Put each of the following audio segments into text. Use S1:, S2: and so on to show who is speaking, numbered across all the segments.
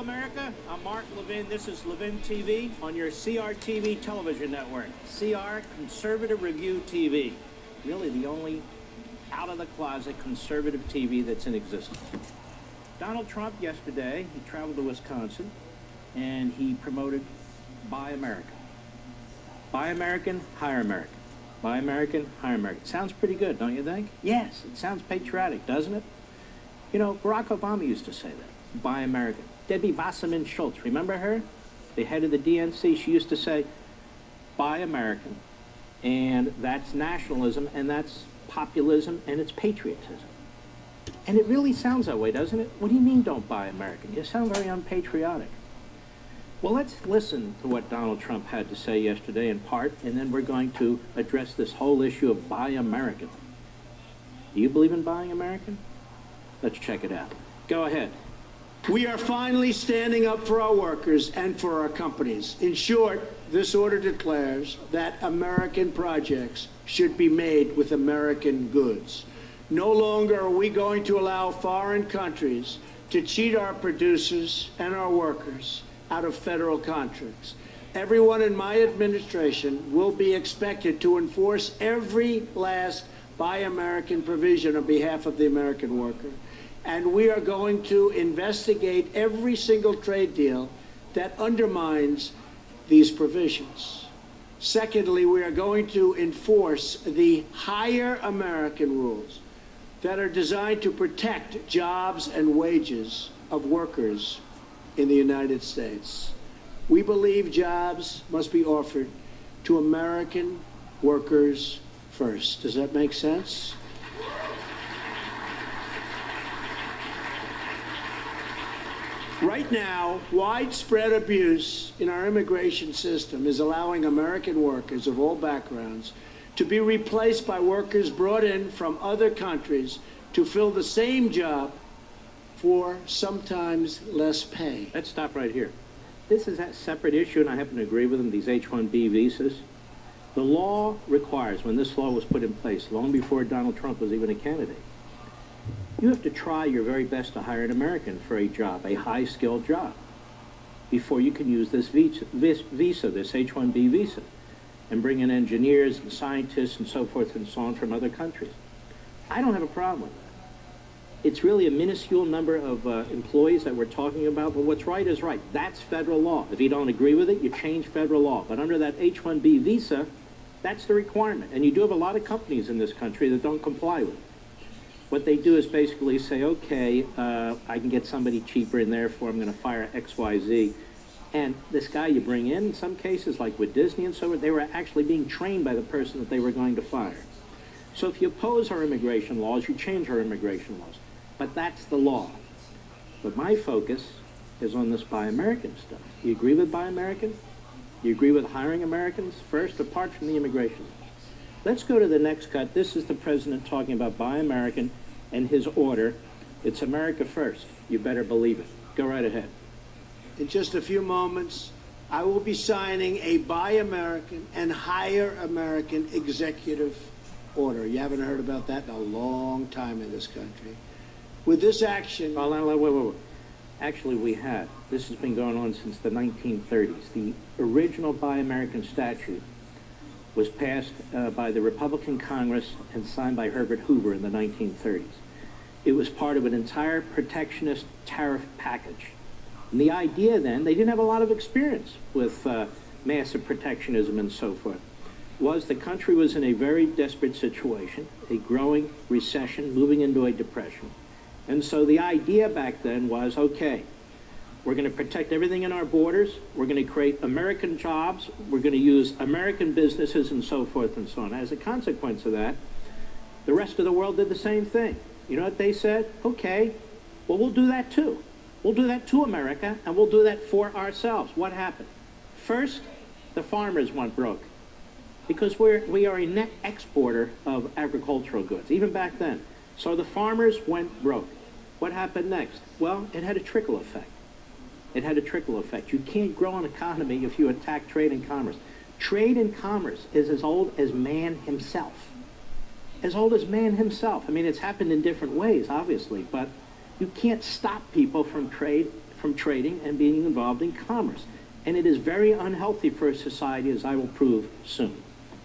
S1: America. I'm Mark Levin. This is Levin TV on your CRTV television network. CR, Conservative Review TV. Really the only out-of-the-closet conservative TV that's in existence. Donald Trump yesterday, he traveled to Wisconsin, and he promoted Buy American. Buy American, hire American. Buy American, hire American. Sounds pretty good, don't you think? Yes, it sounds patriotic, doesn't it? You know, Barack Obama used to say that. Buy American. Debbie Wasserman Schultz, remember her? The head of the DNC, she used to say, buy American. And that's nationalism, and that's populism, and it's patriotism. And it really sounds that way, doesn't it? What do you mean, don't buy American? You sound very unpatriotic. Well, let's listen to what Donald Trump had to say yesterday in part, and then we're going to address this whole issue of buy American. Do you believe in buying American? Let's check it out. Go ahead.
S2: We are finally standing up for our workers and for our companies. In short, this order declares that American projects should be made with American goods. No longer are we going to allow foreign countries to cheat our producers and our workers out of federal contracts. Everyone in my administration will be expected to enforce every last Buy American provision on behalf of the American worker. And we are going to investigate every single trade deal that undermines these provisions. Secondly, we are going to enforce the hire American rules that are designed to protect jobs and wages of workers in the United States. We believe jobs must be offered to American workers first. Does that make sense? Right now, widespread abuse in our immigration system is allowing American workers of all backgrounds to be replaced by workers brought in from other countries to fill the same job for sometimes less pay.
S1: Let's stop right here. This is a separate issue, and I happen to agree with them, these H-1B visas. The law requires, when this law was put in place, long before Donald Trump was even a candidate, you have to try your very best to hire an American for a job, a high-skilled job, before you can use this visa, this H-1B visa, and bring in engineers and scientists and so forth and so on from other countries. I don't have a problem with that. It's really a minuscule number of employees that we're talking about, but what's right is right. That's federal law. If you don't agree with it, you change federal law. But under that H-1B visa, that's the requirement. And you do have a lot of companies in this country that don't comply with it. What they do is basically say, okay, I can get somebody cheaper and therefore I'm going to fire XYZ. And this guy you bring in some cases, like with Disney and so on, they were actually being trained by the person that they were going to fire. So if you oppose our immigration laws, you change our immigration laws. But that's the law. But my focus is on this Buy American stuff. You agree with Buy American? You agree with hiring Americans first, apart from the immigration? Let's go to the next cut. This is the president talking about Buy American and his order. It's America first. You better believe it. Go right ahead.
S2: In just a few moments, I will be signing a Buy American and Hire American executive order. You haven't heard about that in a long time in this country. With this action...
S1: Wait. Actually, we had. This has been going on since the 1930s. The original Buy American statute was passed by the Republican Congress and signed by Herbert Hoover in the 1930s. It was part of an entire protectionist tariff package. And the idea then, they didn't have a lot of experience with massive protectionism and so forth, was the country was in a very desperate situation, a growing recession, moving into a depression. And so the idea back then was, okay, we're going to protect everything in our borders, we're going to create American jobs, we're going to use American businesses and so forth and so on. As a consequence of that, the rest of the world did the same thing. You know what they said? Okay, well, we'll do that too. We'll do that to America, and we'll do that for ourselves. What happened? First, the farmers went broke, because we are a net exporter of agricultural goods, even back then. So the farmers went broke. What happened next? Well, it had a trickle effect. It had a trickle effect. You can't grow an economy if you attack trade and commerce. Trade and commerce is as old as man himself. As old as man himself. I mean, it's happened in different ways, obviously, but you can't stop people from from trading and being involved in commerce. And it is very unhealthy for a society, as I will prove soon.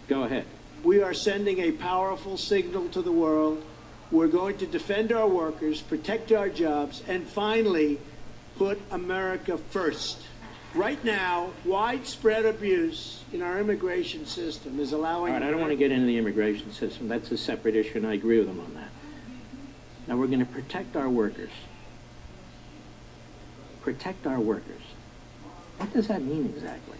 S1: Go ahead.
S2: We are sending a powerful signal to the world. We're going to defend our workers, protect our jobs, and finally put America first. Right now, widespread abuse in our immigration system is allowing...
S1: All right, I don't want to get into the immigration system. That's a separate issue, and I agree with them on that. Now, we're going to protect our workers. Protect our workers. What does that mean exactly?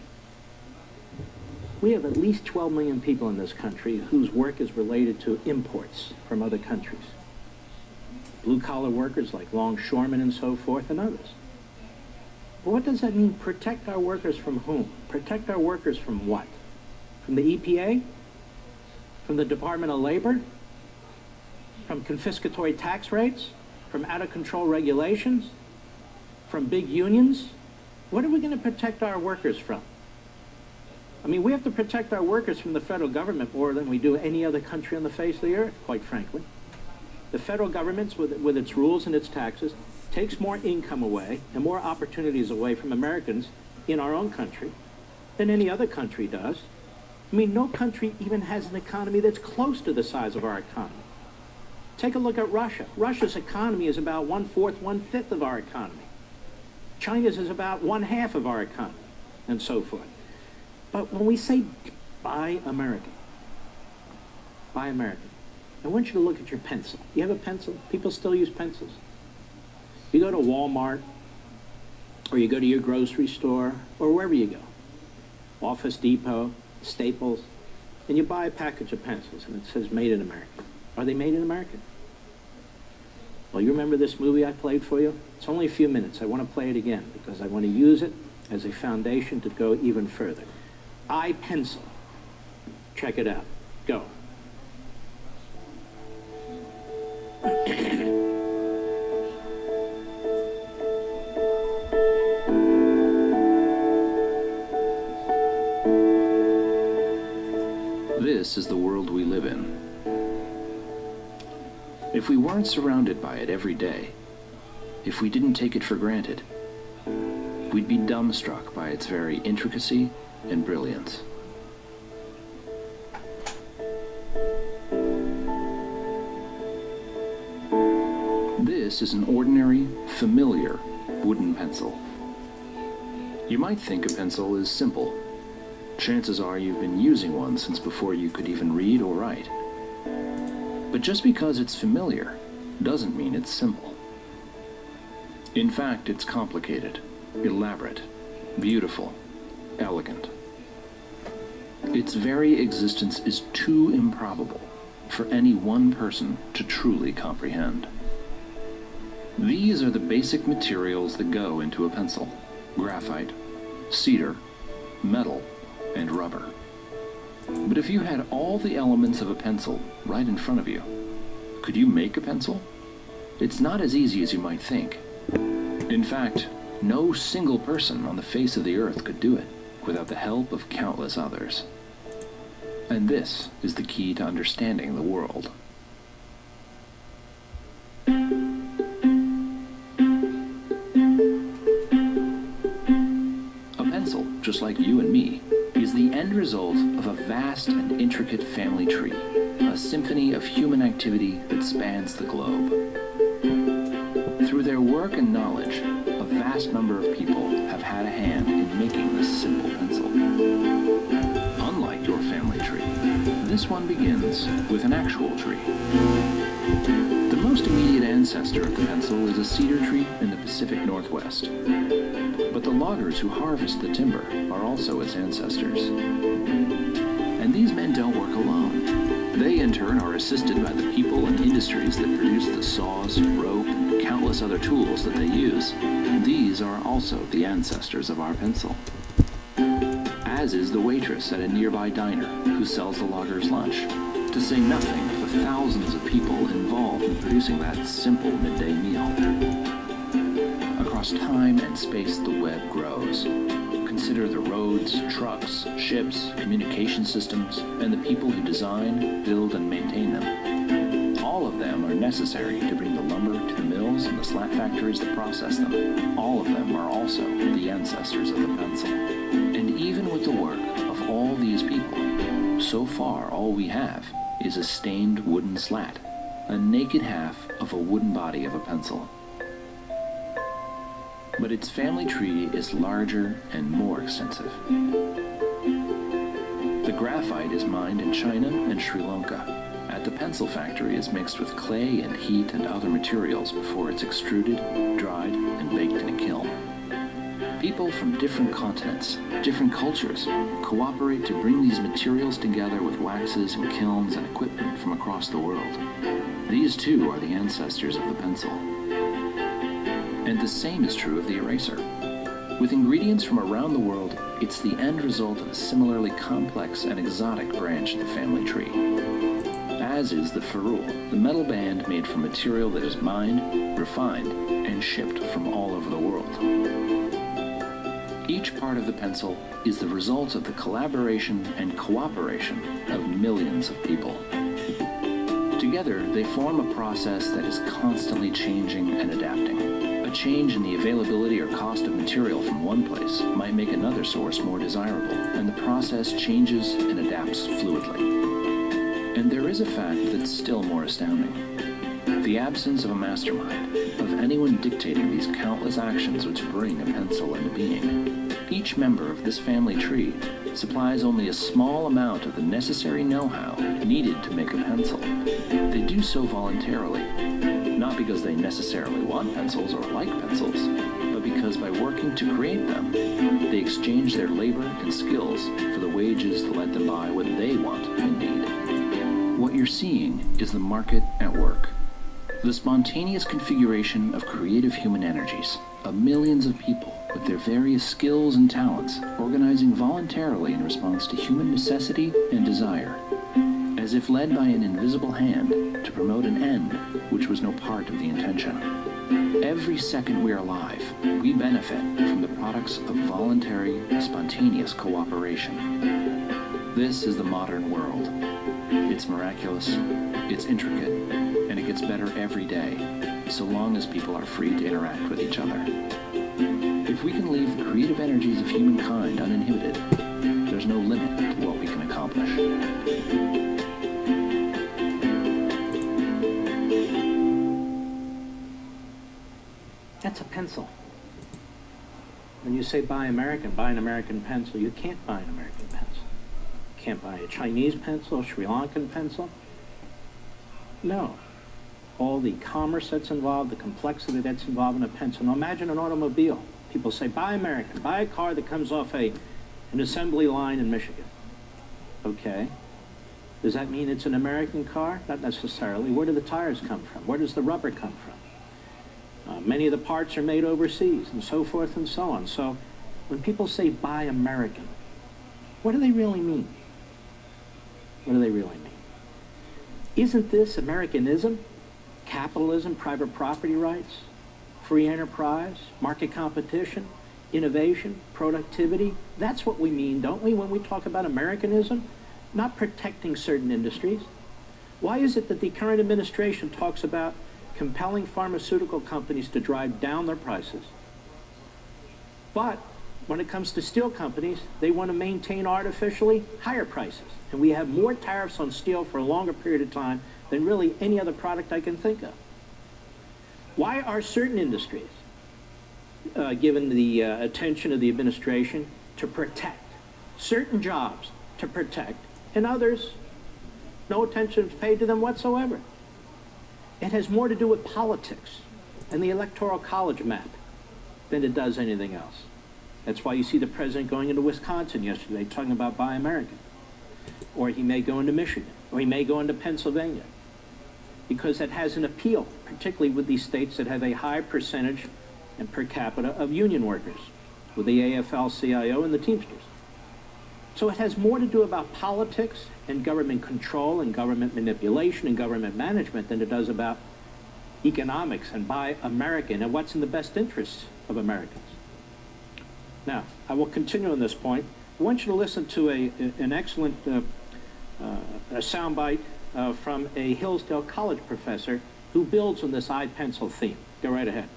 S1: We have at least 12 million people in this country whose work is related to imports from other countries. Blue-collar workers like longshoremen and so forth, and others. But what does that mean, protect our workers from whom? Protect our workers from what? From the EPA? From the Department of Labor? From confiscatory tax rates? From out-of-control regulations? From big unions? What are we going to protect our workers from? I mean, we have to protect our workers from the federal government more than we do any other country on the face of the earth, quite frankly. The federal government, with its rules and its taxes, takes more income away and more opportunities away from Americans in our own country than any other country does. I mean, no country even has an economy that's close to the size of our economy. Take a look at Russia. Russia's economy is about 1/4, 1/5 of our economy. China's is about 1/2 of our economy, and so forth. But when we say buy American, buy American, I want you to look at your pencil. You have a pencil? People still use pencils. You go to Walmart, or you go to your grocery store, or wherever you go, Office Depot, Staples, and you buy a package of pencils, and it says made in America. Are they made in America? Well, you remember this movie I played for you? It's only a few minutes. I want to play it again, because I want to use it as a foundation to go even further. iPencil. Check it out. Go.
S3: This is the world we live in. If we weren't surrounded by it every day, if we didn't take it for granted, we'd be dumbstruck by its very intricacy and brilliance. This is an ordinary, familiar wooden pencil. You might think a pencil is simple. Chances are you've been using one since before you could even read or write. But just because it's familiar doesn't mean it's simple. In fact, it's complicated, elaborate, beautiful, elegant. Its very existence is too improbable for any one person to truly comprehend. These are the basic materials that go into a pencil: graphite, cedar, metal, and rubber. But if you had all the elements of a pencil right in front of you, could you make a pencil? It's not as easy as you might think. In fact, no single person on the face of the earth could do it without the help of countless others. And this is the key to understanding the world. A pencil, just like you and me, is the end result of a vast and intricate family tree, a symphony of human activity that spans the globe. Through their work and knowledge, a vast number of people have had a hand in making this simple pencil. Unlike your family tree, this one begins with an actual tree. The most immediate ancestor of the pencil is a cedar tree in the Pacific Northwest. But the loggers who harvest the timber are also its ancestors. And these men don't work alone. They, in turn, are assisted by the people and industries that produce the saws, rope, and countless other tools that they use. These are also the ancestors of our pencil. As is the waitress at a nearby diner who sells the loggers' lunch, to say nothing of the thousands of people involved in producing that simple midday meal. Across time and space, the web grows. Consider the roads, trucks, ships, communication systems, and the people who design, build, and maintain them. All of them are necessary to bring the lumber to the mills mills and the slat factories that process them, all of them are also the ancestors of the pencil. And even with the work of all these people, so far all we have is a stained wooden slat, a naked half of a wooden body of a pencil. But its family tree is larger and more extensive. The graphite is mined in China and Sri Lanka. At the pencil factory, it's mixed with clay and heat and other materials before it's extruded, dried, and baked in a kiln. People from different continents, different cultures, cooperate to bring these materials together with waxes and kilns and equipment from across the world. These too are the ancestors of the pencil. And the same is true of the eraser. With ingredients from around the world, it's the end result of a similarly complex and exotic branch of the family tree. As is the ferrule, the metal band made from material that is mined, refined, and shipped from all over the world. Each part of the pencil is the result of the collaboration and cooperation of millions of people. Together, they form a process that is constantly changing and adapting. A change in the availability or cost of material from one place might make another source more desirable, and the process changes and adapts fluidly. And there is a fact that's still more astounding. The absence of a mastermind, of anyone dictating these countless actions which bring a pencil into being. Each member of this family tree supplies only a small amount of the necessary know-how needed to make a pencil. They do so voluntarily, not because they necessarily want pencils or like pencils, but because by working to create them, they exchange their labor and skills for the wages that let them buy what they want and need. What you're seeing is the market at work. The spontaneous configuration of creative human energies, of millions of people with their various skills and talents, organizing voluntarily in response to human necessity and desire, as if led by an invisible hand to promote an end which was no part of the intention. Every second we are alive, we benefit from the products of voluntary, spontaneous cooperation. This is the modern world. It's miraculous, it's intricate, and it gets better every day, so long as people are free to interact with each other. If we can leave the creative energies of humankind uninhibited, there's no limit to what we can accomplish.
S1: That's a pencil. When you say buy an American pencil, you can't buy an American pencil. You can't buy a Chinese pencil, a Sri Lankan pencil. No. All the commerce that's involved, the complexity that's involved in a pencil. Now imagine an automobile. People say, buy American. Buy a car that comes off an assembly line in Michigan. Okay. Does that mean it's an American car? Not necessarily. Where do the tires come from? Where does the rubber come from? Many of the parts are made overseas, and so forth and so on. So when people say buy American, what do they really mean? What do they really mean? Isn't this Americanism? Capitalism, private property rights, free enterprise, market competition, innovation, productivity? That's what we mean, don't we, when we talk about Americanism? Not protecting certain industries. Why is it that the current administration talks about compelling pharmaceutical companies to drive down their prices? But when it comes to steel companies, they want to maintain artificially higher prices. And we have more tariffs on steel for a longer period of time than really any other product I can think of. Why are certain industries given the attention of the administration to protect, certain jobs to protect, and others, no attention is paid to them whatsoever? It has more to do with politics and the Electoral College map than it does anything else. That's why you see the president going into Wisconsin yesterday talking about buy American. Or he may go into Michigan, or he may go into Pennsylvania, because it has an appeal, particularly with these states that have a high percentage and per capita of union workers, with the AFL-CIO and the Teamsters. So it has more to do about politics and government control and government manipulation and government management than it does about economics and buy American and what's in the best interests of Americans. Now, I will continue on this point. I want you to listen to an excellent soundbite from a Hillsdale College professor who builds on this iPencil theme. Go right ahead.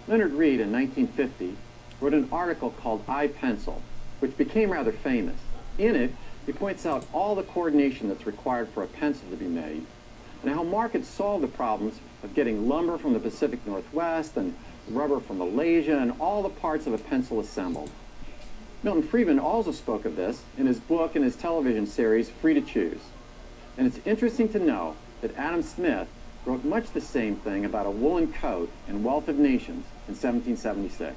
S4: Leonard Read in 1950 wrote an article called iPencil, which became rather famous. In it, he points out all the coordination that's required for a pencil to be made, and how markets solve the problems of getting lumber from the Pacific Northwest and rubber from Malaysia and all the parts of a pencil assembled. Milton Friedman also spoke of this in his book and his television series, Free to Choose. And it's interesting to know that Adam Smith wrote much the same thing about a woolen coat in Wealth of Nations in 1776.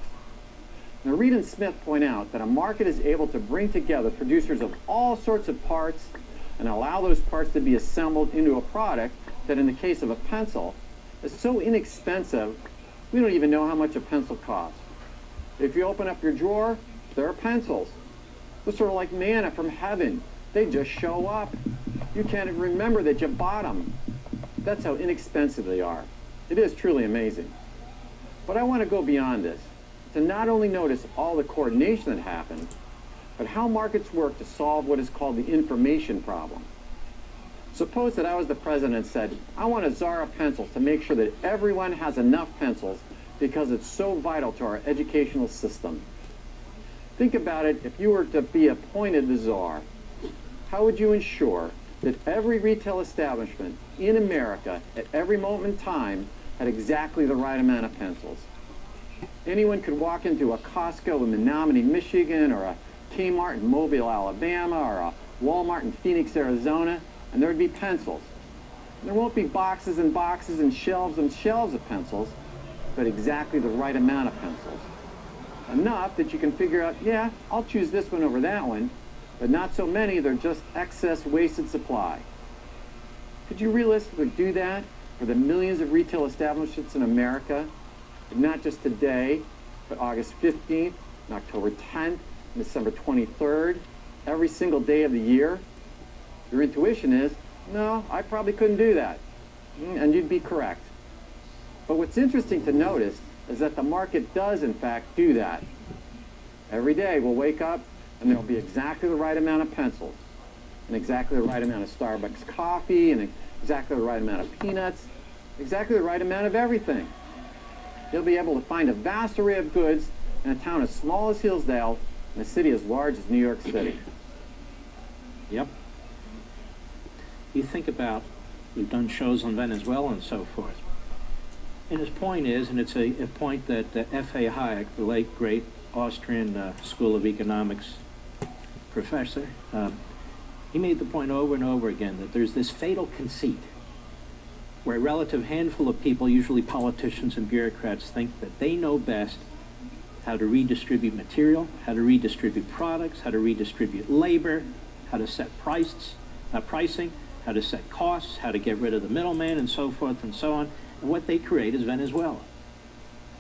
S4: Now, Read and Smith point out that a market is able to bring together producers of all sorts of parts and allow those parts to be assembled into a product that, in the case of a pencil, is so inexpensive, we don't even know how much a pencil costs. If you open up your drawer, there are pencils. They're sort of like manna from heaven. They just show up. You can't even remember that you bought them. That's how inexpensive they are. It is truly amazing. But I want to go beyond this, to not only notice all the coordination that happened, but how markets work to solve what is called the information problem. Suppose that I was the president and said, I want a czar of pencils to make sure that everyone has enough pencils because it's so vital to our educational system. Think about it, if you were to be appointed the czar, how would you ensure that every retail establishment in America at every moment in time had exactly the right amount of pencils? Anyone could walk into a Costco in Menominee, Michigan, or a Kmart in Mobile, Alabama, or a Walmart in Phoenix, Arizona, and there would be pencils. There won't be boxes and boxes and shelves of pencils, but exactly the right amount of pencils. Enough that you can figure out, yeah, I'll choose this one over that one, but not so many, they're just excess wasted supply. Could you realistically do that for the millions of retail establishments in America? And not just today, but August 15th, and October 10th, and December 23rd, every single day of the year? Your intuition is, no, I probably couldn't do that. And you'd be correct. But what's interesting to notice is that the market does, in fact, do that. Every day we'll wake up and there'll be exactly the right amount of pencils, and exactly the right amount of Starbucks coffee, and exactly the right amount of peanuts, exactly the right amount of everything. You'll be able to find a vast array of goods in a town as small as Hillsdale and a city as large as New York City.
S1: Yep. You think about, we've done shows on Venezuela and so forth. And his point is, and it's a point that F.A. Hayek, the late great Austrian School of Economics professor, he made the point over and over again that there's this fatal conceit where a relative handful of people, usually politicians and bureaucrats, think that they know best how to redistribute material, how to redistribute products, how to redistribute labor, how to set pricing, how to set costs, how to get rid of the middleman, and so forth and so on. And what they create is Venezuela,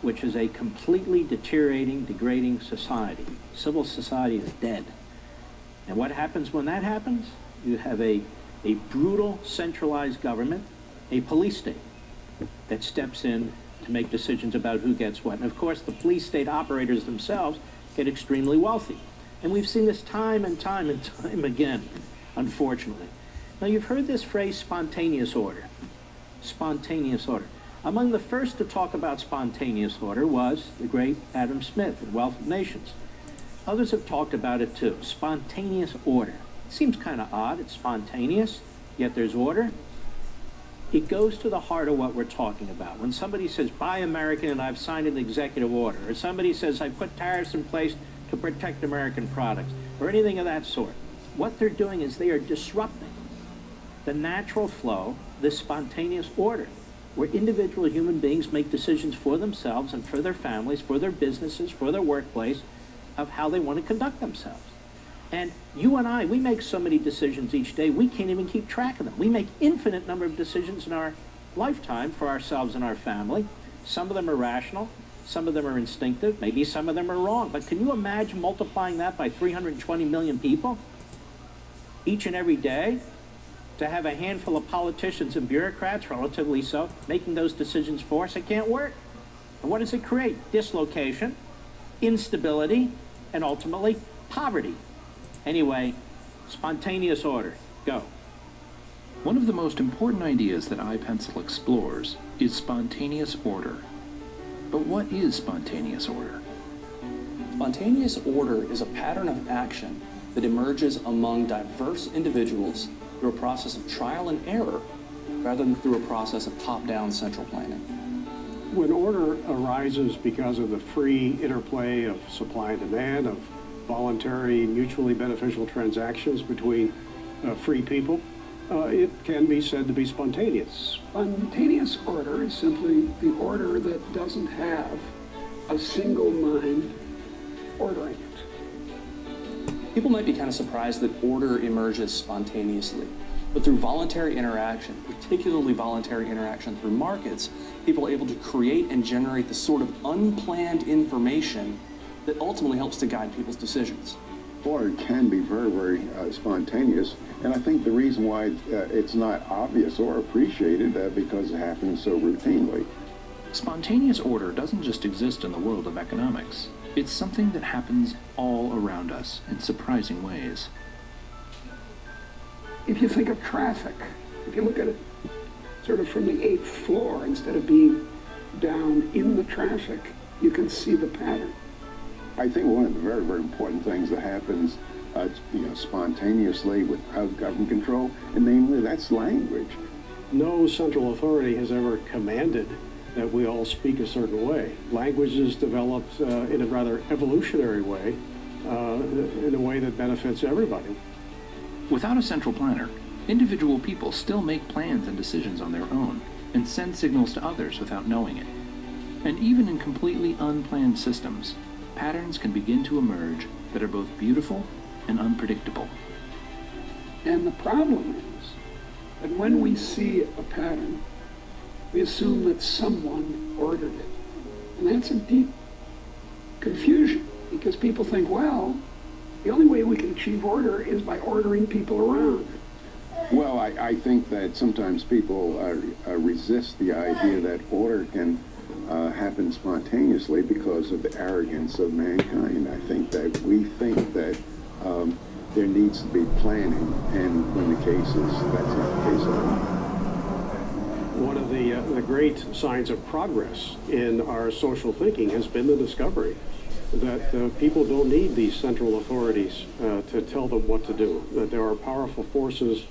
S1: which is a completely deteriorating, degrading society. Civil society is dead. And what happens when that happens? You have a brutal, centralized government, a police state that steps in to make decisions about who gets what. And of course, the police state operators themselves get extremely wealthy. And we've seen this time and time and time again, unfortunately. Now, you've heard this phrase, spontaneous order. Spontaneous order. Among the first to talk about spontaneous order was the great Adam Smith in Wealth of Nations. Others have talked about it too. Spontaneous order. It seems kind of odd. It's spontaneous, yet there's order. It goes to the heart of what we're talking about. When somebody says, buy American and I've signed an executive order, or somebody says, I put tariffs in place to protect American products, or anything of that sort, what they're doing is they are disrupting the natural flow, this spontaneous order, where individual human beings make decisions for themselves and for their families, for their businesses, for their workplace, of how they want to conduct themselves. And you and I, we make so many decisions each day, we can't even keep track of them. We make infinite number of decisions in our lifetime for ourselves and our family. Some of them are rational, some of them are instinctive, maybe some of them are wrong. But can you imagine multiplying that by 320 million people each and every day? To have a handful of politicians and bureaucrats, relatively so, making those decisions for us, it can't work. And what does it create? Dislocation, instability, and ultimately poverty. Anyway, spontaneous order. Go.
S3: One of the most important ideas that iPencil explores is spontaneous order. But what is spontaneous order?
S5: Spontaneous order is a pattern of action that emerges among diverse individuals through a process of trial and error rather than through a process of top-down central planning.
S6: When order arises because of the free interplay of supply and demand, of voluntary, mutually beneficial transactions between free people, it can be said to be spontaneous.
S7: Spontaneous order is simply the order that doesn't have a single mind ordering it.
S5: People might be kind of surprised that order emerges spontaneously, but through voluntary interaction, particularly voluntary interaction through markets, people are able to create and generate the sort of unplanned information that ultimately helps to guide people's decisions.
S8: Order can be very, very spontaneous, and I think the reason why it's not obvious or appreciated because it happens so routinely.
S3: Spontaneous order doesn't just exist in the world of economics. It's something that happens all around us in surprising ways.
S7: If you think of traffic, if you look at it sort of from the 8th floor instead of being down in the traffic, you can see the pattern.
S8: I think one of the very, very important things that happens spontaneously without government control, and namely that's language.
S6: No central authority has ever commanded that we all speak a certain way. Language is developed in a rather evolutionary way, in a way that benefits everybody.
S3: Without a central planner, individual people still make plans and decisions on their own and send signals to others without knowing it. And even in completely unplanned systems, patterns can begin to emerge that are both beautiful and unpredictable.
S7: And the problem is that when we see a pattern, we assume that someone ordered it. And that's a deep confusion because people think, well, the only way we can achieve order is by ordering people around.
S8: Well, I think that sometimes people resist the idea that order can happen spontaneously because of the arrogance of mankind. I think that we think that there needs to be planning, and when the case is, that's not the case at all.
S6: One of the great signs of progress in our social thinking has been the discovery that people don't need these central authorities to tell them what to do, that there are powerful forces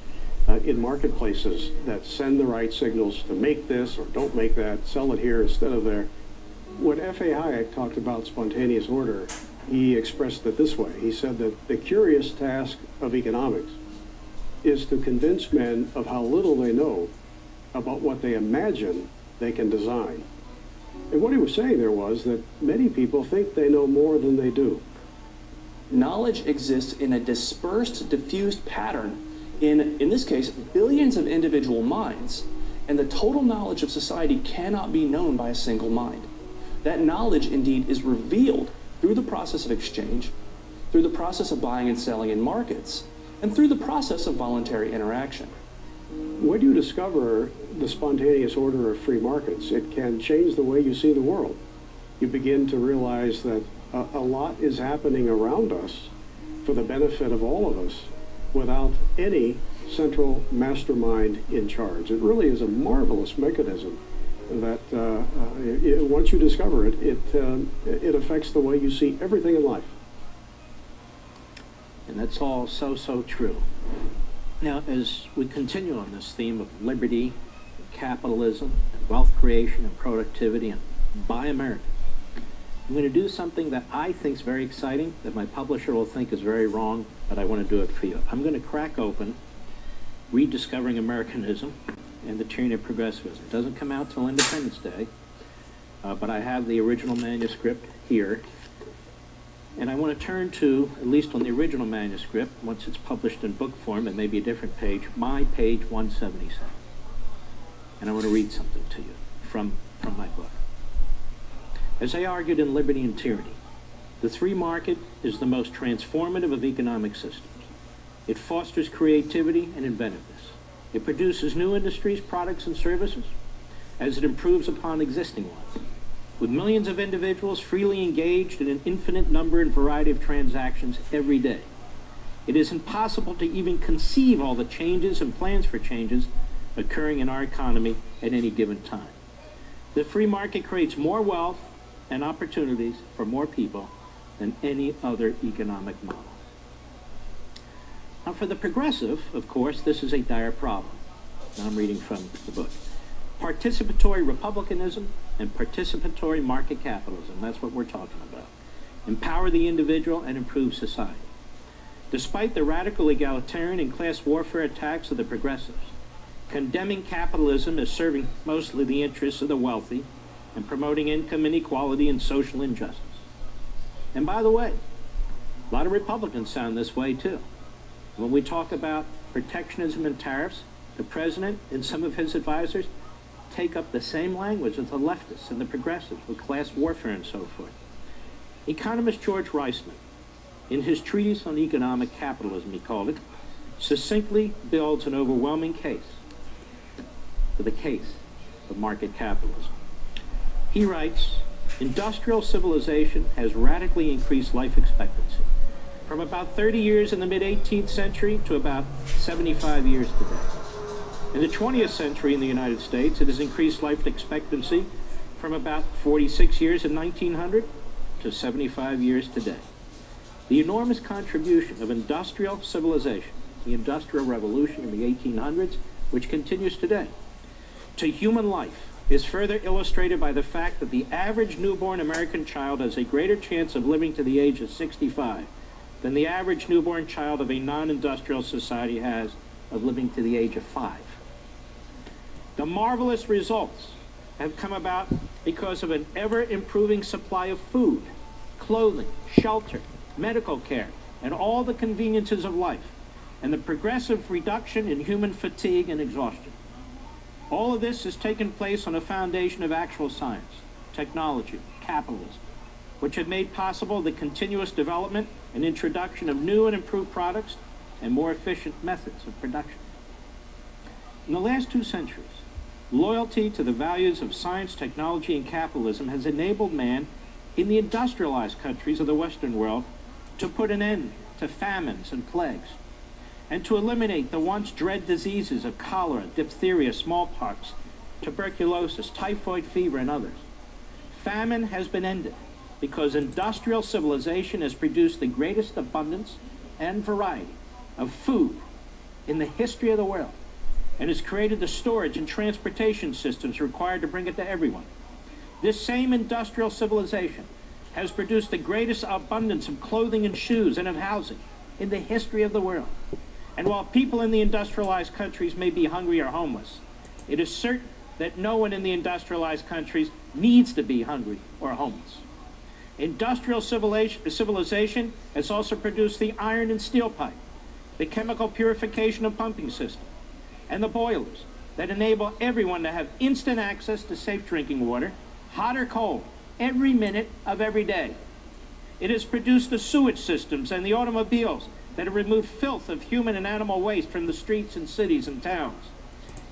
S6: in marketplaces that send the right signals to make this or don't make that, sell it here instead of there. When F.A. Hayek talked about spontaneous order, he expressed it this way. He said that the curious task of economics is to convince men of how little they know about what they imagine they can design. And what he was saying there was that many people think they know more than they do.
S5: Knowledge exists in a dispersed, diffused pattern in this case, billions of individual minds, and the total knowledge of society cannot be known by a single mind. That knowledge, indeed, is revealed through the process of exchange, through the process of buying and selling in markets, and through the process of voluntary interaction.
S6: When you discover the spontaneous order of free markets, it can change the way you see the world. You begin to realize that a lot is happening around us for the benefit of all of us without any central mastermind in charge. It really is a marvelous mechanism that once you discover it, it affects the way you see everything in life.
S1: And that's all so true. Now, as we continue on this theme of liberty, capitalism, and wealth creation, and productivity, and Buy American, I'm going to do something that I think is very exciting, that my publisher will think is very wrong, but I want to do it for you. I'm going to crack open Rediscovering Americanism and the Tyranny of Progressivism. It doesn't come out till Independence Day, but I have the original manuscript here. And I want to turn to, at least on the original manuscript, once it's published in book form, it may be a different page, my page 177. And I want to read something to you from my book. As I argued in Liberty and Tyranny, the free market is the most transformative of economic systems. It fosters creativity and inventiveness. It produces new industries, products, and services as it improves upon existing ones. With millions of individuals freely engaged in an infinite number and variety of transactions every day, it is impossible to even conceive all the changes and plans for changes occurring in our economy at any given time. The free market creates more wealth and opportunities for more people than any other economic model. Now, for the progressive, of course, this is a dire problem. Now I'm reading from the book. Participatory republicanism and participatory market capitalism, that's what we're talking about. Empower the individual and improve society. Despite the radical egalitarian and class warfare attacks of the progressives, condemning capitalism as serving mostly the interests of the wealthy and promoting income inequality and social injustice. And by the way, a lot of Republicans sound this way too. When we talk about protectionism and tariffs, the president and some of his advisors take up the same language as the leftists and the progressives with class warfare and so forth. Economist George Reisman, in his treatise on economic capitalism, he called it, succinctly builds an overwhelming case for the case of market capitalism. He writes, industrial civilization has radically increased life expectancy from about 30 years in the mid-18th century to about 75 years today. In the 20th century in the United States, it has increased life expectancy from about 46 years in 1900 to 75 years today. The enormous contribution of industrial civilization, the Industrial Revolution in the 1800s, which continues today, to human life is further illustrated by the fact that the average newborn American child has a greater chance of living to the age of 65 than the average newborn child of a non-industrial society has of living to the age of 5. The marvelous results have come about because of an ever-improving supply of food, clothing, shelter, medical care, and all the conveniences of life, and the progressive reduction in human fatigue and exhaustion. All of this has taken place on a foundation of actual science, technology, capitalism, which have made possible the continuous development and introduction of new and improved products and more efficient methods of production. In the last 2 centuries, loyalty to the values of science, technology, and capitalism has enabled man in the industrialized countries of the Western world to put an end to famines and plagues, and to eliminate the once dread diseases of cholera, diphtheria, smallpox, tuberculosis, typhoid fever, and others. Famine has been ended because industrial civilization has produced the greatest abundance and variety of food in the history of the world, and has created the storage and transportation systems required to bring it to everyone. This same industrial civilization has produced the greatest abundance of clothing and shoes and of housing in the history of the world. And while people in the industrialized countries may be hungry or homeless, it is certain that no one in the industrialized countries needs to be hungry or homeless. Industrial civilization has also produced the iron and steel pipe, the chemical purification and pumping system, and the boilers that enable everyone to have instant access to safe drinking water, hot or cold, every minute of every day. It has produced the sewage systems and the automobiles that have removed filth of human and animal waste from the streets and cities and towns.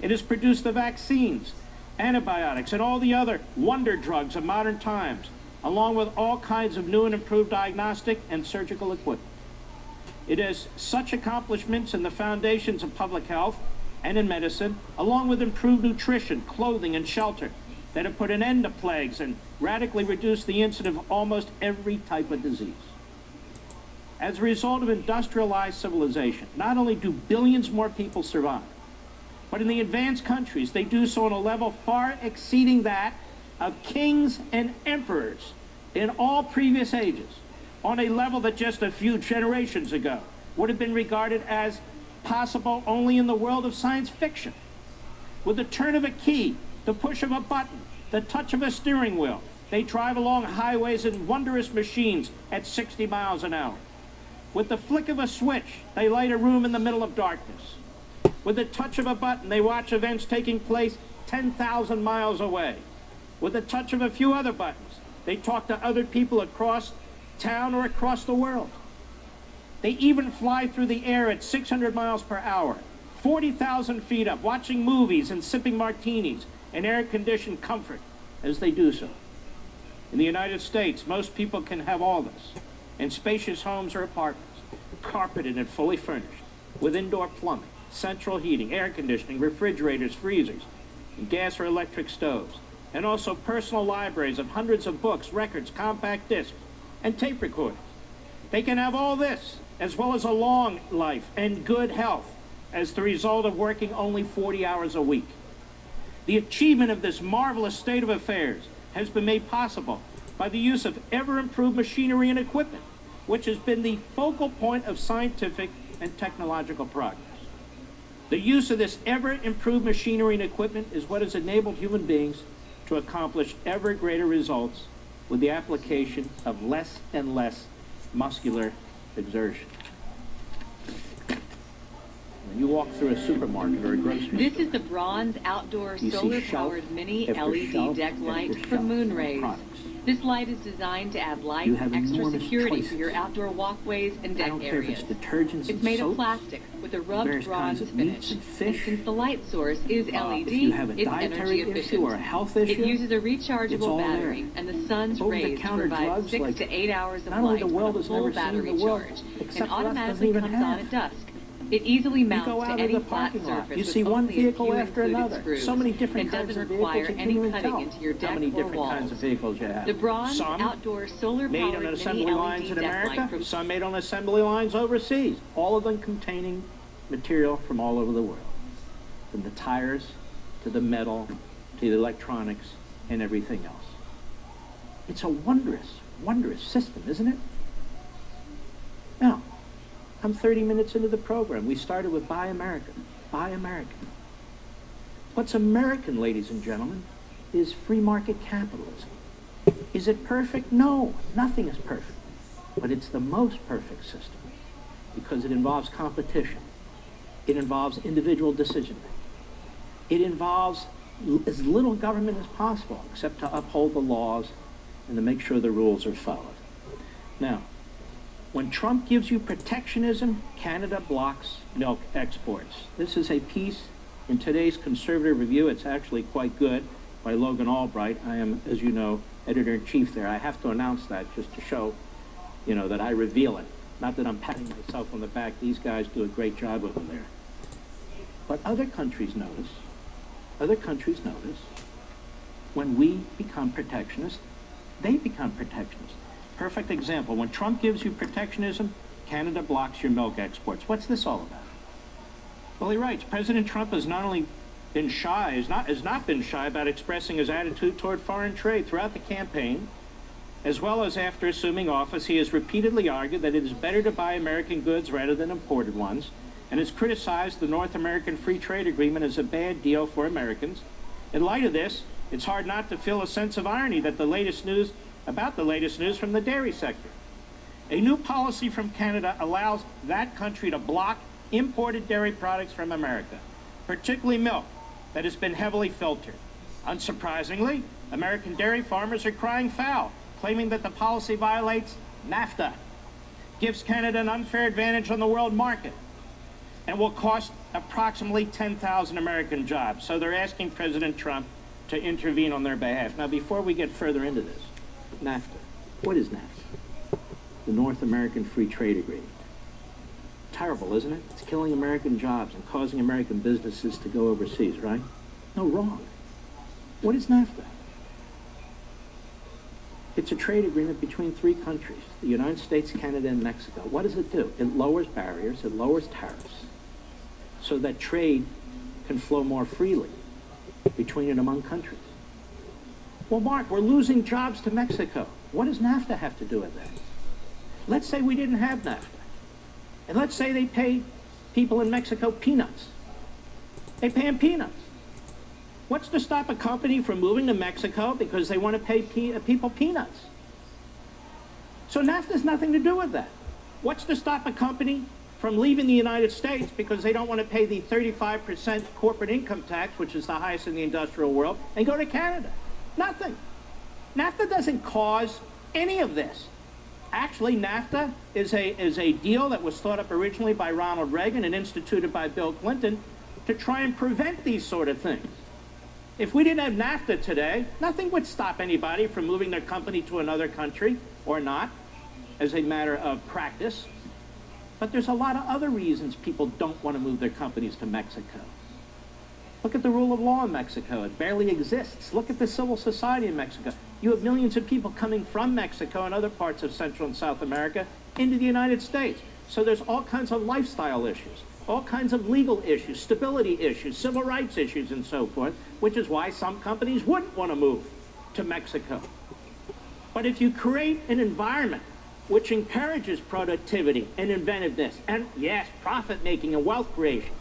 S1: It has produced the vaccines, antibiotics, and all the other wonder drugs of modern times, along with all kinds of new and improved diagnostic and surgical equipment. It has such accomplishments in the foundations of public health and in medicine, along with improved nutrition, clothing, and shelter, that have put an end to plagues and radically reduced the incidence of almost every type of disease. As a result of industrialized civilization, not only do billions more people survive, but in the advanced countries, they do so on a level far exceeding that of kings and emperors in all previous ages, on a level that just a few generations ago would have been regarded as possible only in the world of science fiction. With the turn of a key, the push of a button, the touch of a steering wheel, they drive along highways in wondrous machines at 60 miles an hour. With the flick of a switch, they light a room in the middle of darkness. With the touch of a button, they watch events taking place 10,000 miles away. With the touch of a few other buttons, they talk to other people across town or across the world. They even fly through the air at 600 miles per hour, 40,000 feet up, watching movies and sipping martinis in air-conditioned comfort as they do so. In the United States, most people can have all this in spacious homes or apartments, carpeted and fully furnished, with indoor plumbing, central heating, air conditioning, refrigerators, freezers, and gas or electric stoves, and also personal libraries of hundreds of books, records, compact discs, and tape recorders. They can have all this, as well as a long life and good health, as the result of working only 40 hours a week. The achievement of this marvelous state of affairs has been made possible by the use of ever-improved machinery and equipment, which has been the focal point of scientific and technological progress. The use of this ever-improved machinery and equipment is what has enabled human beings to accomplish ever greater results with the application of less and less muscular exertion. When you walk through a supermarket or a grocery store,
S9: This is the bronze outdoor
S1: you see
S9: solar-powered
S1: shelf
S9: mini
S1: after
S9: LED
S1: shelf
S9: deck
S1: after
S9: light
S1: shelf
S9: from
S1: of
S9: Moonrays.
S1: products.
S9: This light is designed to add light
S1: You
S9: and
S1: have
S9: extra
S1: enormous
S9: security
S1: choices.
S9: for your outdoor walkways and
S1: I
S9: deck
S1: don't care if
S9: areas.
S1: it's detergents
S9: It's
S1: and
S9: made of
S1: soaps,
S9: plastic with a rubbed
S1: various kinds
S9: bronze
S1: of
S9: finish.
S1: meats and fish.
S9: Since the light source is LED,
S1: if you have a
S9: it's
S1: dietary
S9: energy
S1: issue
S9: efficient.
S1: or a health issue,
S9: it uses a
S1: it's all
S9: rechargeable battery,
S1: there.
S9: and the sun's rays
S1: Over-the-counter
S9: provide
S1: drugs
S9: 6
S1: like
S9: to 8 hours of
S1: not only
S9: light
S1: the world
S9: with a
S1: has
S9: full
S1: never seen,
S9: battery
S1: the world,
S9: charge,
S1: except
S9: and
S1: for us, doesn't
S9: automatically
S1: even
S9: comes
S1: have.
S9: on at dusk. It easily
S1: You
S9: mounts
S1: go
S9: to
S1: out
S9: any
S1: of the
S9: flat
S1: parking lot,
S9: surface
S1: you
S9: with
S1: see one
S9: only a
S1: vehicle
S9: few
S1: after
S9: included
S1: another.
S9: screws,
S1: So many different
S9: and
S1: kinds
S9: doesn't
S1: of vehicles,
S9: require
S1: you can't
S9: any
S1: even
S9: cutting
S1: tell
S9: into your
S1: how
S9: deck
S1: many
S9: or
S1: different kinds
S9: walls.
S1: of vehicles you have.
S9: The bronze
S1: Some
S9: outdoor
S1: made on
S9: solar-powered
S1: assembly
S9: mini
S1: lines
S9: LED
S1: in
S9: deck
S1: America,
S9: light from
S1: some made on assembly lines overseas, all of them containing material from all over the world, from the tires to the metal to the electronics and everything else. It's a wondrous, wondrous system, isn't it? Now, I'm 30 minutes into the program. We started with Buy American. Buy American. What's American, ladies and gentlemen, is free market capitalism. Is it perfect? No, nothing is perfect. But it's the most perfect system because it involves competition. It involves individual decision-making. It involves as little government as possible, except to uphold the laws and to make sure the rules are followed. Now, when Trump gives you protectionism, Canada blocks milk exports. This is a piece in today's Conservative Review. It's actually quite good, by Logan Albright. I am, as you know, editor-in-chief there. I have to announce that just to show, that I reveal it. Not that I'm patting myself on the back. These guys do a great job over there. But other countries notice, when we become protectionist, they become protectionist. Perfect example. When Trump gives you protectionism, Canada blocks your milk exports. What's this all about? Well, he writes, President Trump has not only been shy, has not been shy about expressing his attitude toward foreign trade throughout the campaign, as well as after assuming office. He has repeatedly argued that it is better to buy American goods rather than imported ones, and has criticized the North American Free Trade Agreement as a bad deal for Americans. In light of this, it's hard not to feel a sense of irony that the latest news from the dairy sector. A new policy from Canada allows that country to block imported dairy products from America, particularly milk that has been heavily filtered. Unsurprisingly, American dairy farmers are crying foul, claiming that the policy violates NAFTA, gives Canada an unfair advantage on the world market, and will cost approximately 10,000 American jobs. So they're asking President Trump to intervene on their behalf. Now, before we get further into this, NAFTA. What is NAFTA? The North American Free Trade Agreement. Terrible, isn't it? It's killing American jobs and causing American businesses to go overseas, right? No, wrong. What is NAFTA? It's a trade agreement between three countries, the United States, Canada, and Mexico. What does it do? It lowers barriers, it lowers tariffs, so that trade can flow more freely between and among countries. Well, Mark, we're losing jobs to Mexico. What does NAFTA have to do with that? Let's say we didn't have NAFTA. And let's say they pay people in Mexico peanuts. They pay them peanuts. What's to stop a company from moving to Mexico because they want to pay people peanuts? So NAFTA has nothing to do with that. What's to stop a company from leaving the United States because they don't want to pay the 35% corporate income tax, which is the highest in the industrial world, and go to Canada? Nothing. NAFTA doesn't cause any of this. Actually, NAFTA is a deal that was thought up originally by Ronald Reagan and instituted by Bill Clinton to try and prevent these sort of things. If we didn't have NAFTA today, nothing would stop anybody from moving their company to another country or not, as a matter of practice. But there's a lot of other reasons people don't want to move their companies to Mexico. Look at the rule of law in Mexico. It barely exists. Look at the civil society in Mexico. You have millions of people coming from Mexico and other parts of Central and South America into the United States. So there's all kinds of lifestyle issues, all kinds of legal issues, stability issues, civil rights issues, and so forth, which is why some companies wouldn't want to move to Mexico. But if you create an environment which encourages productivity and inventiveness and, yes, profit-making and wealth creation,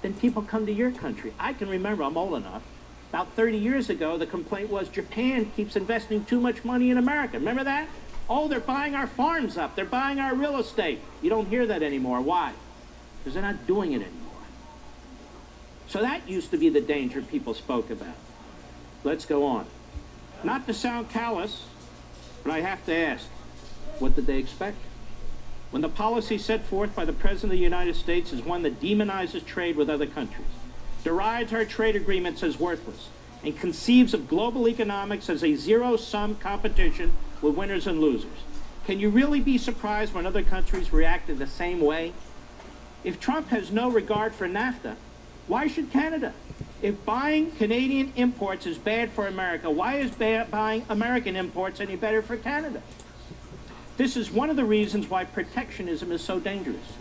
S1: then people come to your country. I can remember, I'm old enough, about 30 years ago, the complaint was Japan keeps investing too much money in America. Remember that? Oh, they're buying our farms up. They're buying our real estate. You don't hear that anymore. Why? Because they're not doing it anymore. So that used to be the danger people spoke about. Let's go on. Not to sound callous, but I have to ask, what did they expect? When the policy set forth by the President of the United States is one that demonizes trade with other countries, derides our trade agreements as worthless, and conceives of global economics as a zero-sum competition with winners and losers, can you really be surprised when other countries react in the same way? If Trump has no regard for NAFTA, why should Canada? If buying Canadian imports is bad for America, why is buying American imports any better for Canada? This is one of the reasons why protectionism is so dangerous.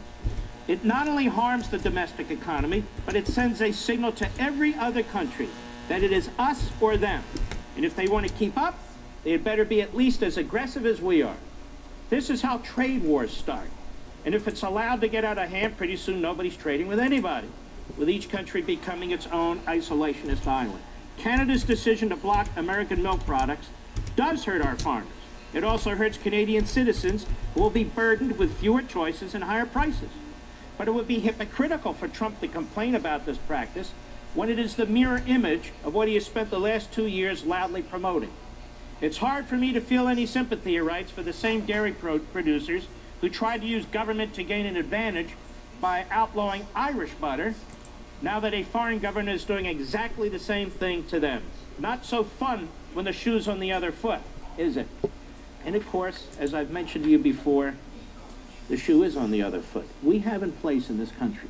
S1: It not only harms the domestic economy, but it sends a signal to every other country that it is us or them. And if they want to keep up, they had better be at least as aggressive as we are. This is how trade wars start. And if it's allowed to get out of hand, pretty soon nobody's trading with anybody, with each country becoming its own isolationist island. Canada's decision to block American milk products does hurt our farmers. It also hurts Canadian citizens who will be burdened with fewer choices and higher prices. But it would be hypocritical for Trump to complain about this practice when it is the mirror image of what he has spent the last 2 years loudly promoting. It's hard for me to feel any sympathy, he writes, for the same dairy producers who tried to use government to gain an advantage by outlawing Irish butter, now that a foreign government is doing exactly the same thing to them. Not so fun when the shoe's on the other foot, is it? And of course, as I've mentioned to you before, the shoe is on the other foot. We have in place in this country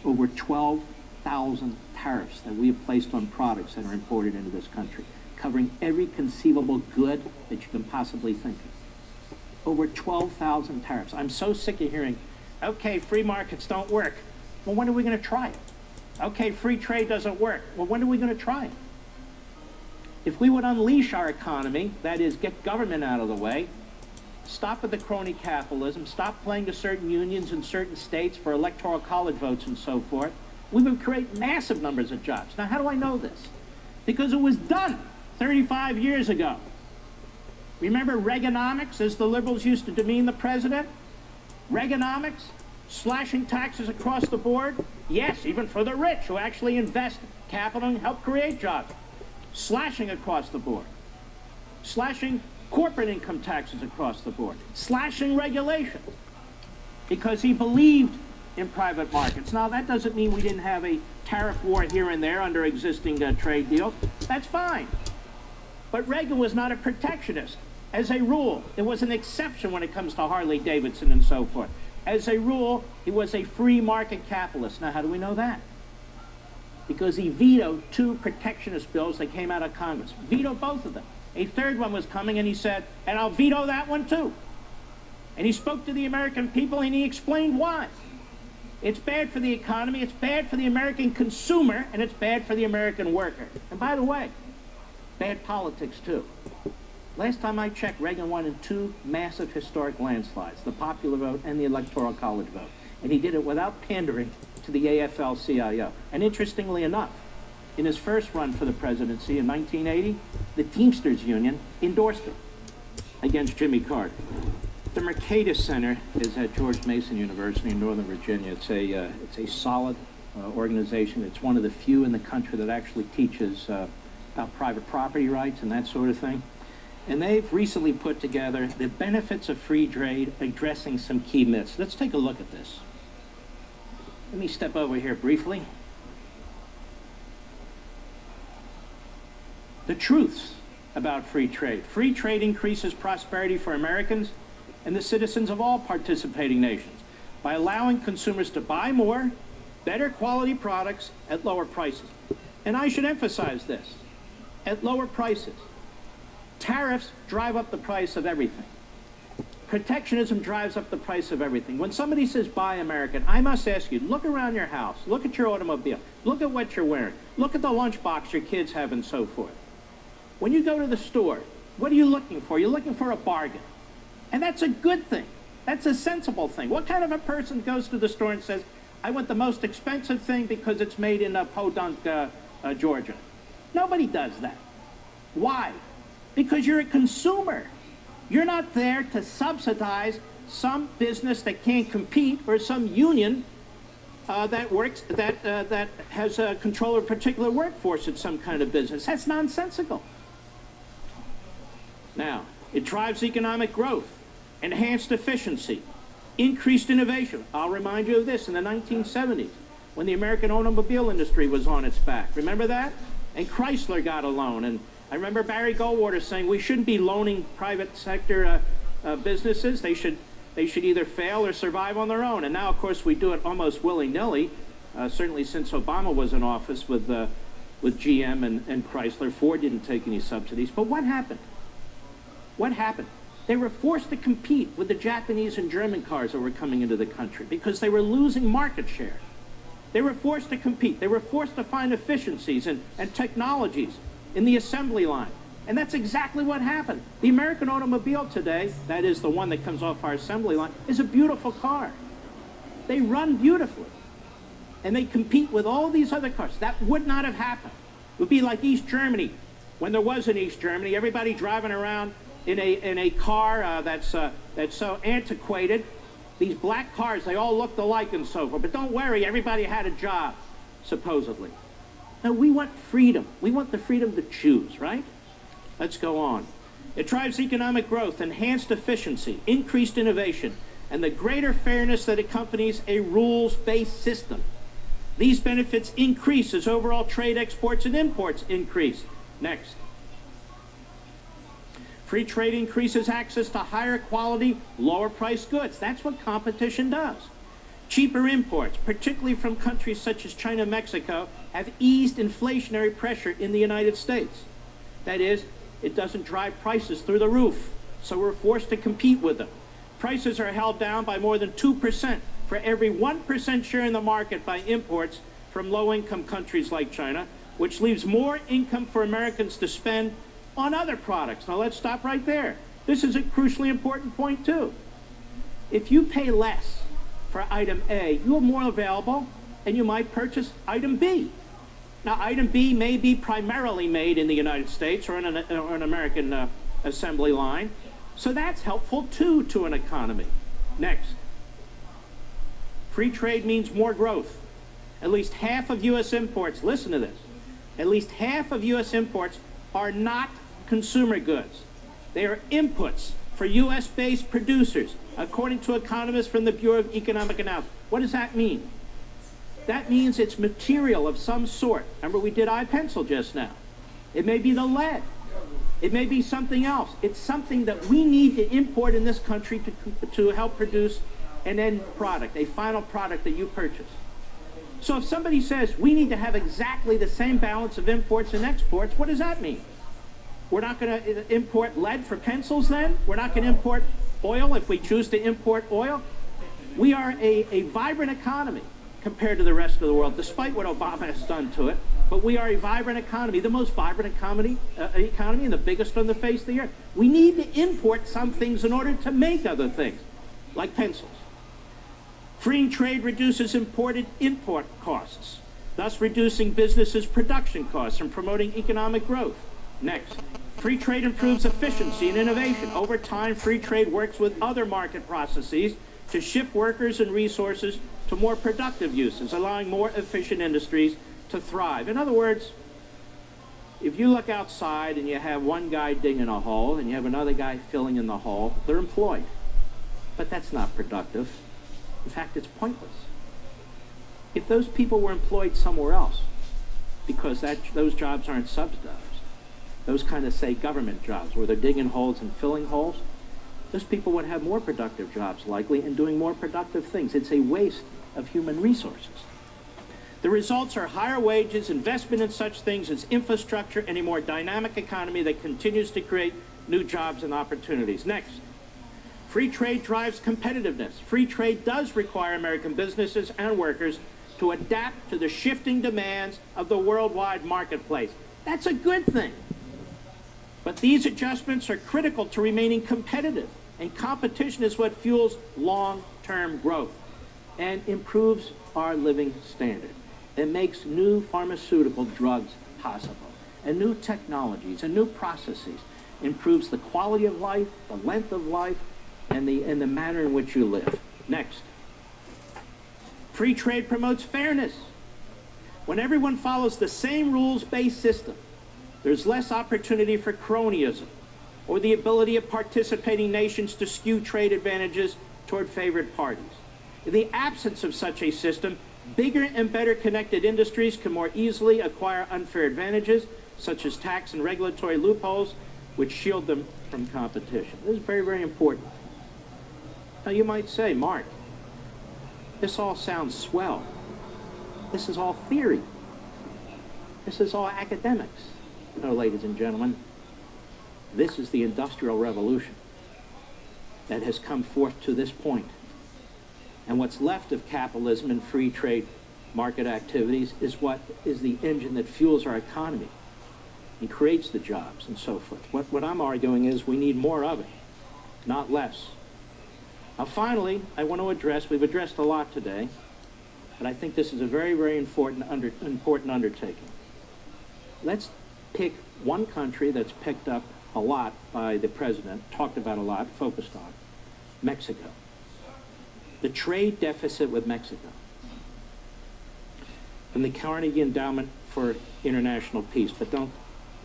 S1: over 12,000 tariffs that we have placed on products that are imported into this country, covering every conceivable good that you can possibly think of. Over 12,000 tariffs. I'm so sick of hearing, okay, free markets don't work. Well, when are we going to try it? Okay, free trade doesn't work. Well, when are we going to try it? If we would unleash our economy, that is, get government out of the way, stop with the crony capitalism, stop playing to certain unions in certain states for electoral college votes and so forth, we would create massive numbers of jobs. Now, how do I know this? Because it was done 35 years ago. Remember Reaganomics, as the liberals used to demean the president? Reaganomics, slashing taxes across the board? Yes, even for the rich who actually invest capital and help create jobs. Slashing across the board, slashing corporate income taxes across the board, slashing regulation, because he believed in private markets. Now, that doesn't mean we didn't have a tariff war here and there under existing trade deals. That's fine. But Reagan was not a protectionist. As a rule, it was an exception when it comes to Harley-Davidson and so forth. As a rule, he was a free market capitalist. Now, how do we know that? Because he vetoed 2 protectionist bills that came out of Congress. Vetoed both of them. A third one was coming, and he said, and I'll veto that one too. And he spoke to the American people, and he explained why. It's bad for the economy, it's bad for the American consumer, and it's bad for the American worker. And by the way, bad politics too. Last time I checked, Reagan won in 2 massive historic landslides, the popular vote and the electoral college vote. And he did it without pandering to the AFL-CIO. And interestingly enough, in his first run for the presidency in 1980, the Teamsters Union endorsed him against Jimmy Carter. The Mercatus Center is at George Mason University in Northern Virginia. It's a solid organization. It's one of the few in the country that actually teaches about private property rights and that sort of thing. And they've recently put together the benefits of free trade, addressing some key myths. Let's take a look at this. Let me step over here briefly. The truths about free trade. Free trade increases prosperity for Americans and the citizens of all participating nations by allowing consumers to buy more, better quality products at lower prices. And I should emphasize this, at lower prices. Tariffs drive up the price of everything. Protectionism drives up the price of everything. When somebody says buy American, I must ask you, look around your house, look at your automobile, look at what you're wearing, look at the lunchbox your kids have and so forth. When you go to the store, what are you looking for? You're looking for a bargain. And that's a good thing. That's a sensible thing. What kind of a person goes to the store and says, I want the most expensive thing because it's made in Podunk, Georgia? Nobody does that. Why? Because you're a consumer. You're not there to subsidize some business that can't compete or some union that has control of a particular workforce at some kind of business. That's nonsensical. Now, it drives economic growth, enhanced efficiency, increased innovation. I'll remind you of this in the 1970s when the American automobile industry was on its back. Remember that? And Chrysler got a loan. And I remember Barry Goldwater saying we shouldn't be loaning private sector businesses. They should either fail or survive on their own. And now, of course, we do it almost willy-nilly, certainly since Obama was in office with GM and Chrysler. Ford didn't take any subsidies. But what happened? What happened? They were forced to compete with the Japanese and German cars that were coming into the country because they were losing market share. They were forced to compete. They were forced to find efficiencies and technologies in the assembly line. And that's exactly what happened. The American automobile today, that is the one that comes off our assembly line, is a beautiful car. They run beautifully. And they compete with all these other cars. That would not have happened. It would be like East Germany. When there was an East Germany, everybody driving around in a car that's so antiquated. These black cars, they all looked alike and so forth. But don't worry, everybody had a job, supposedly. No, we want freedom. We want the freedom to choose, right? Let's go on. It drives economic growth, enhanced efficiency, increased innovation, and the greater fairness that accompanies a rules-based system. These benefits increase as overall trade exports and imports increase. Next. Free trade increases access to higher quality, lower priced goods. That's what competition does. Cheaper imports, particularly from countries such as China and Mexico, have eased inflationary pressure in the United States. That is, it doesn't drive prices through the roof, so we're forced to compete with them. Prices are held down by more than 2% for every 1% share in the market by imports from low-income countries like China, which leaves more income for Americans to spend on other products. Now let's stop right there. This is a crucially important point too. If you pay less for item A, you are more available and you might purchase item B. Now item B may be primarily made in the United States or in an American assembly line, so that's helpful too to an economy. Next. Free trade means more growth. At least half of U.S. imports, listen to this, at least half of U.S. imports are not consumer goods. They are inputs for U.S.-based producers, according to economists from the Bureau of Economic Analysis. What does that mean? That means it's material of some sort. Remember, we did iPencil just now. It may be the lead. It may be something else. It's something that we need to import in this country to help produce an end product, a final product that you purchase. So if somebody says we need to have exactly the same balance of imports and exports, what does that mean? We're not going to import lead for pencils then? We're not going to import oil if we choose to import oil? We are a vibrant economy compared to the rest of the world, despite what Obama has done to it. But we are a vibrant economy, the most vibrant economy and the biggest on the face of the earth. We need to import some things in order to make other things, like pencils. Freeing trade reduces imported import costs, thus reducing businesses' production costs and promoting economic growth. Next, free trade improves efficiency and innovation. Over time, free trade works with other market processes to shift workers and resources to more productive uses, allowing more efficient industries to thrive. In other words, if you look outside and you have one guy digging a hole and you have another guy filling in the hole, they're employed. But that's not productive. In fact, it's pointless. If those people were employed somewhere else, because those jobs aren't subsidized, those kind of, say, government jobs where they're digging holes and filling holes, those people would have more productive jobs likely and doing more productive things. It's a waste of human resources. The results are higher wages, investment in such things as infrastructure, and a more dynamic economy that continues to create new jobs and opportunities. Next, free trade drives competitiveness. Free trade does require American businesses and workers to adapt to the shifting demands of the worldwide marketplace. That's a good thing. But these adjustments are critical to remaining competitive, and competition is what fuels long-term growth and improves our living standard. It makes new pharmaceutical drugs possible, and new technologies and new processes improves the quality of life, the length of life, and the manner in which you live. Next, free trade promotes fairness. When everyone follows the same rules-based system, there's less opportunity for cronyism or the ability of participating nations to skew trade advantages toward favored parties. In the absence of such a system, bigger and better connected industries can more easily acquire unfair advantages, such as tax and regulatory loopholes, which shield them from competition. This is very, very important. Now you might say, Mark, this all sounds swell. This is all theory. This is all academics. No, ladies and gentlemen, this is the Industrial Revolution that has come forth to this point. And what's left of capitalism and free trade market activities is what is the engine that fuels our economy and creates the jobs and so forth. What I'm arguing is we need more of it, not less. Now finally, I want to address, we've addressed a lot today, but I think this is a very, very important undertaking. Let's pick one country that's picked up a lot by the president, talked about a lot, focused on, Mexico. The trade deficit with Mexico. And the Carnegie Endowment for International Peace, but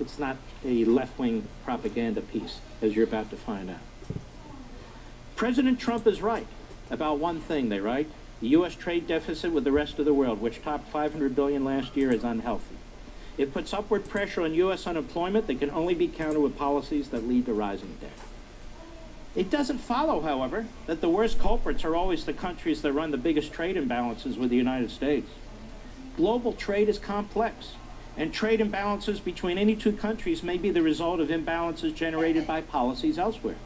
S1: it's not a left-wing propaganda piece, as you're about to find out. President Trump is right about one thing, they write. The U.S. trade deficit with the rest of the world, which topped $500 billion last year, is unhealthy. It puts upward pressure on U.S. unemployment that can only be countered with policies that lead to rising debt. It doesn't follow, however, that the worst culprits are always the countries that run the biggest trade imbalances with the United States. Global trade is complex, and trade imbalances between any two countries may be the result of imbalances generated by policies elsewhere.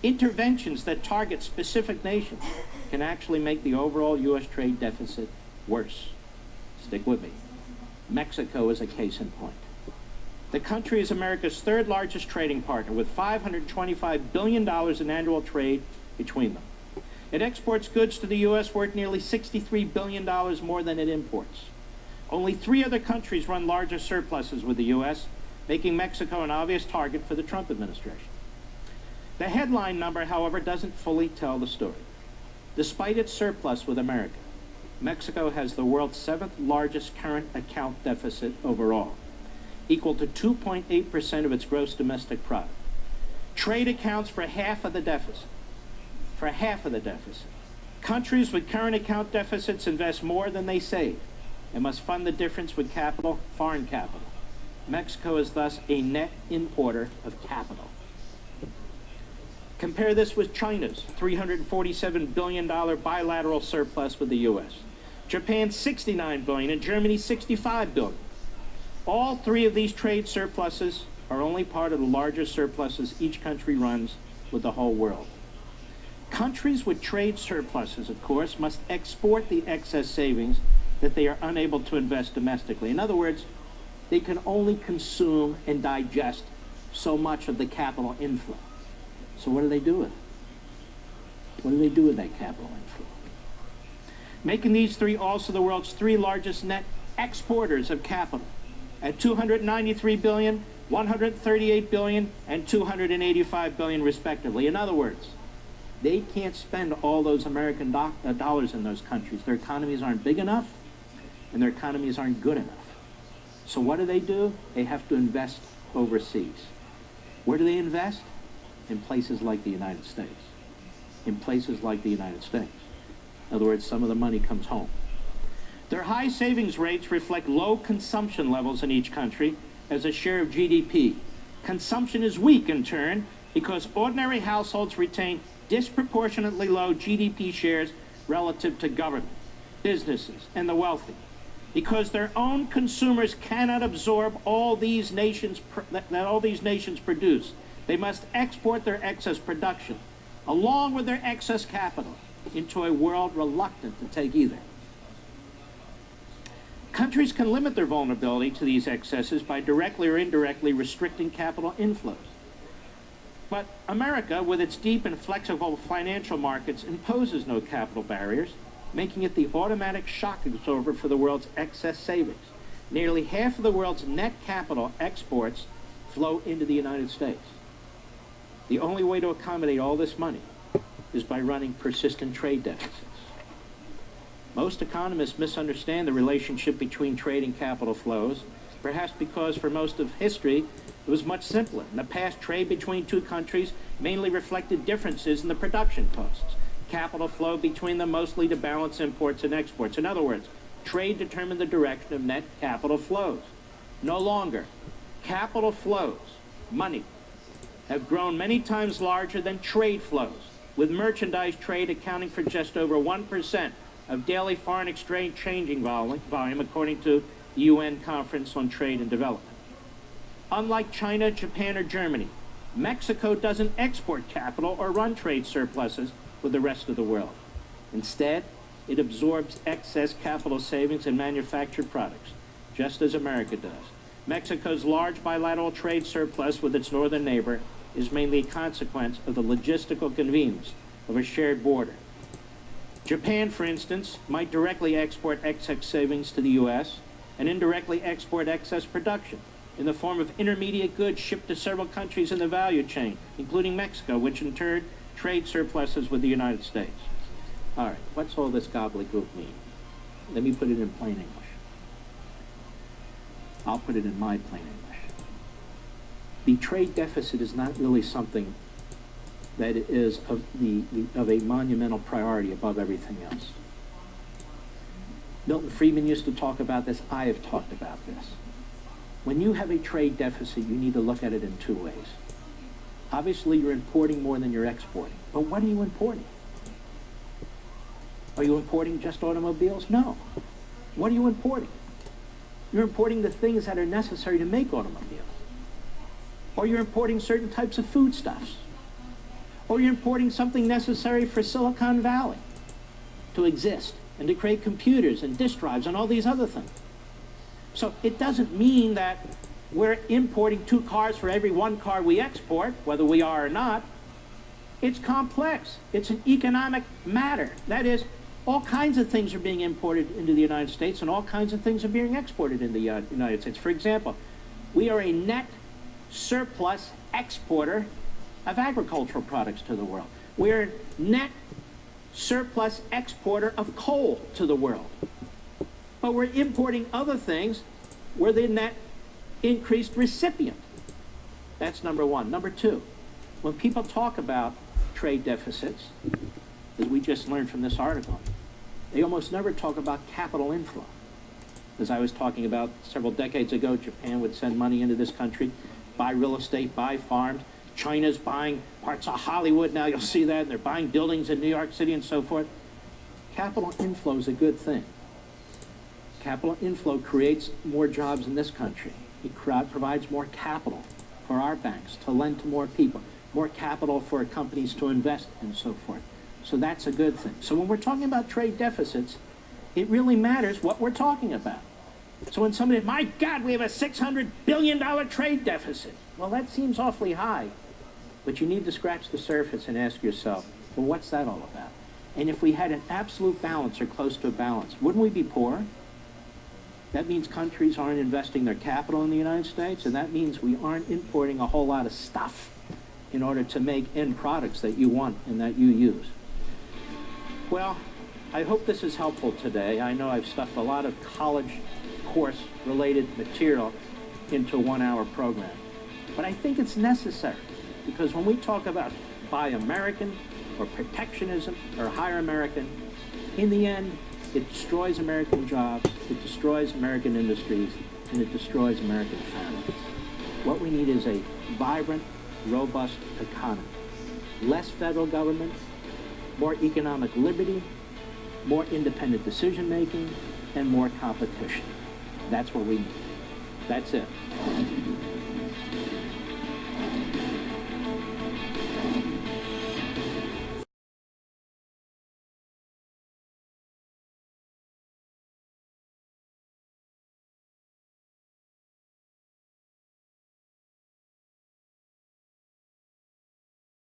S1: Interventions that target specific nations can actually make the overall U.S. trade deficit worse. Stick with me. Mexico is a case in point. The country is America's third largest trading partner, with $525 billion in annual trade between them. It exports goods to the U.S. worth nearly $63 billion more than it imports. Only 3 other countries run larger surpluses with the U.S., making Mexico an obvious target for the Trump administration. The headline number, however, doesn't fully tell the story. Despite its surplus with America, Mexico has the world's 7th largest current account deficit overall, equal to 2.8% of its gross domestic product. Trade accounts for half of the deficit. For half of the deficit. Countries with current account deficits invest more than they save and must fund the difference with capital, foreign capital. Mexico is thus a net importer of capital. Compare this with China's $347 billion bilateral surplus with the U.S., Japan's $69 billion, and Germany's $65 billion. All 3 of these trade surpluses are only part of the larger surpluses each country runs with the whole world. Countries with trade surpluses, of course, must export the excess savings that they are unable to invest domestically. In other words, they can only consume and digest so much of the capital inflow. So what do they do with it? What do they do with that capital inflow? Making these 3 also the world's 3 largest net exporters of capital, at $293 billion, $138 billion, and $285 billion respectively. In other words, they can't spend all those American dollars in those countries. Their economies aren't big enough, and their economies aren't good enough. So what do? They have to invest overseas. Where do they invest? In places like the United States. In places like the United States. In other words, some of the money comes home. Their high savings rates reflect low consumption levels in each country as a share of GDP. Consumption is weak, in turn, because ordinary households retain disproportionately low GDP shares relative to government, businesses, and the wealthy, because their own consumers cannot absorb all these nations that all these nations produce. They must export their excess production, along with their excess capital, into a world reluctant to take either. Countries can limit their vulnerability to these excesses by directly or indirectly restricting capital inflows. But America, with its deep and flexible financial markets, imposes no capital barriers, making it the automatic shock absorber for the world's excess savings. Nearly half of the world's net capital exports flow into the United States. The only way to accommodate all this money is by running persistent trade deficits. Most economists misunderstand the relationship between trade and capital flows, perhaps because for most of history it was much simpler. In the past, trade between two countries mainly reflected differences in the production costs. Capital flowed between them mostly to balance imports and exports. In other words, trade determined the direction of net capital flows. No longer. Capital flows, money, have grown many times larger than trade flows, with merchandise trade accounting for just over 1% of daily foreign exchange changing volume, according to the UN Conference on Trade and Development. Unlike China, Japan, or Germany, Mexico doesn't export capital or run trade surpluses with the rest of the world. Instead, it absorbs excess capital savings in manufactured products, just as America does. Mexico's large bilateral trade surplus with its northern neighbor is mainly a consequence of the logistical convenience of a shared border. Japan, for instance, might directly export excess savings to the U.S. and indirectly export excess production in the form of intermediate goods shipped to several countries in the value chain, including Mexico, which in turn trade surpluses with the United States. All right, what's all this gobbledygook mean? Let me put it in plain English. I'll put it in my plain English. The trade deficit is not really something that is of a monumental priority above everything else. Milton Friedman used to talk about this. I have talked about this. When you have a trade deficit, you need to look at it in two ways. Obviously, you're importing more than you're exporting. But what are you importing? Are you importing just automobiles? No. What are you importing? You're importing the things that are necessary to make automobiles. Or you're importing certain types of foodstuffs. Or you're importing something necessary for Silicon Valley to exist and to create computers and disk drives and all these other things. So it doesn't mean that we're importing 2 cars for every 1 car we export, whether we are or not. It's complex. It's an economic matter. That is, all kinds of things are being imported into the United States and all kinds of things are being exported into the United States. For example, we are a net surplus exporter of agricultural products to the world. We're a net surplus exporter of coal to the world. But we're importing other things. We're the net increased recipient. That's number one. Number two, when people talk about trade deficits, as we just learned from this article, they almost never talk about capital inflow. As I was talking about several decades ago, Japan would send money into this country, buy real estate, buy farms. China's buying parts of Hollywood now, you'll see that, and they're buying buildings in New York City and so forth. Capital inflow is a good thing. Capital inflow creates more jobs in this country. It provides more capital for our banks to lend to more people, more capital for companies to invest and so forth. So that's a good thing. So when we're talking about trade deficits, it really matters what we're talking about. So when somebody, my God, we have a $600 billion trade deficit. Well, that seems awfully high. But you need to scratch the surface and ask yourself, well, what's that all about? And if we had an absolute balance or close to a balance, wouldn't we be poor? That means countries aren't investing their capital in the United States, and that means we aren't importing a whole lot of stuff in order to make end products that you want and that you use. Well, I hope this is helpful today. I know I've stuffed a lot of college course-related material into a 1-hour program. But I think it's necessary, because when we talk about Buy American or protectionism or Hire American, in the end, it destroys American jobs, it destroys American industries, and it destroys American families. What we need is a vibrant, robust economy. Less federal government, more economic liberty, more independent decision-making, and more competition. That's what we need. That's it.